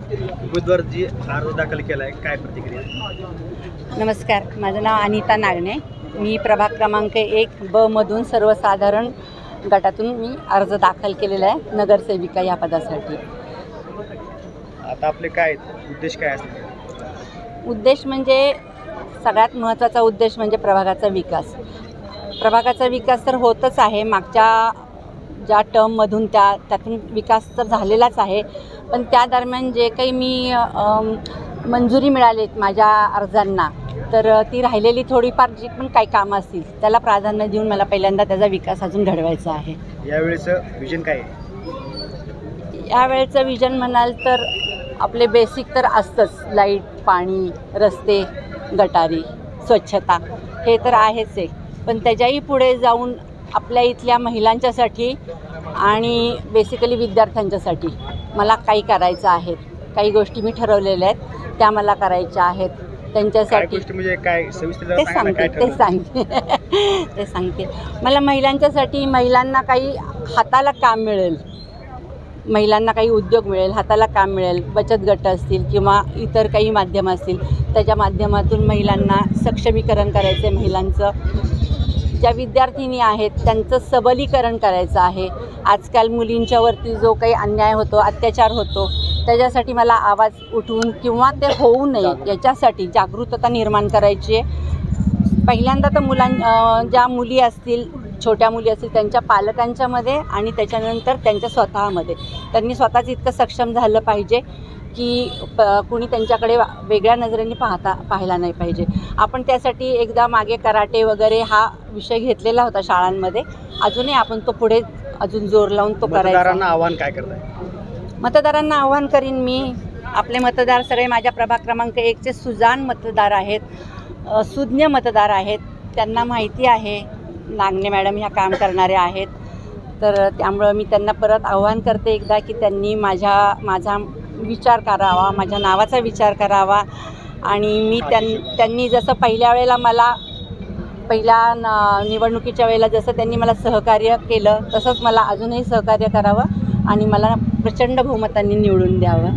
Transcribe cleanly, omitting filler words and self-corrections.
उमेदवार जी अर्ज दाखल केला आहे, काय प्रतिक्रिया? नमस्कार, माझं नाव अनिता नागणे. मी प्रभाग क्रमांक 1 ब मधून सर्वसाधारण गटातून मी अर्ज दाखल केलेला आहे नगरसेविका या पदासाठी. आता आपले काय उद्देश काय असतील? उद्देश म्हणजे सगळ्यात महत्त्वाचा उद्देश म्हणजे प्रभागाचा विकास. प्रभागाचा विकास तर होतच आहे, मागच्या ज्या टर्ममधून त्यातून विकास तर झालेलाच आहे. पण त्या दरम्यान जे काही मी मंजुरी मिळालीत माझ्या अर्जांना, तर ती राहिलेली थोडीफार जी पण काही कामं असतील त्याला प्राधान्य देऊन मला पहिल्यांदा त्याचा विकास अजून घडवायचा आहे. यावेळेचं विजन काय आहे? यावेळेचं विजन म्हणाल तर आपले बेसिक तर असतंच, लाईट, पाणी, रस्ते, गटारी, स्वच्छता हे तर आहेच आहे. पण त्याच्याही पुढे जाऊन आपल्या इथल्या महिलांच्यासाठी आणि बेसिकली विद्यार्थ्यांच्यासाठी मला काही करायचं आहे. काही गोष्टी मी ठरवलेल्या आहेत, त्या मला करायच्या आहेत. त्यांच्यासाठी म्हणजे काय सविस्तर ते सांगते. मला महिलांच्यासाठी, महिलांना काही हाताला काम मिळेल, महिलांना काही उद्योग मिळेल, हाताला काम मिळेल. बचत गट असतील किंवा इतर काही माध्यमं असतील, त्याच्या माध्यमातून महिलांना सक्षमीकरण करायचं आहे. महिलांचं ज्या विद्यार्थिनी आहेत त्यांचं सबलीकरण करायचं आहे. आजकाल मुलींच्यावरती जो काही अन्याय होतो, अत्याचार होतो, त्याच्यासाठी मला आवाज उठवून किंवा ते होऊ नये याच्यासाठी जागरूकता निर्माण करायची आहे. पहिल्यांदा तर ज्या मुली असतील, छोट्या मुली असतील, त्यांच्या पालकांच्यामध्ये आणि त्याच्यानंतर त्यांच्या स्वतःमध्ये त्यांनी स्वतःच इतकं सक्षम झालं पाहिजे की कुणी त्यांच्याकडे वेगळ्या नजरेने पाहायला नाही पाहिजे. आपण त्यासाठी एकदा मागे कराटे वगैरे हा विषय घेतलेला होता शाळांमध्ये. अजूनही आपण तो पुढे अजून जोर लावून तो करायचा. मतदारांना आव्हान काय करताय? मतदारांना आव्हान करीन मी, आपले मतदार सगळे माझ्या प्रभाग क्रमांक 1चे सुजाण मतदार आहेत, सुज्ञ मतदार आहेत. त्यांना माहिती आहे नागणे मॅडम ह्या काम करणाऱ्या आहेत. तर त्यामुळं मी त्यांना परत आव्हान करते एकदा की त्यांनी माझा विचार करावा, माझ्या नावाचा विचार करावा. आणि मी त्यांनी जसं पहिल्या वेळेला मला निवडणुकीच्या वेळेला जसं त्यांनी मला सहकार्य केलं, तसंच मला अजूनही सहकार्य करावं आणि मला प्रचंड बहुमतांनी निवडून द्यावं.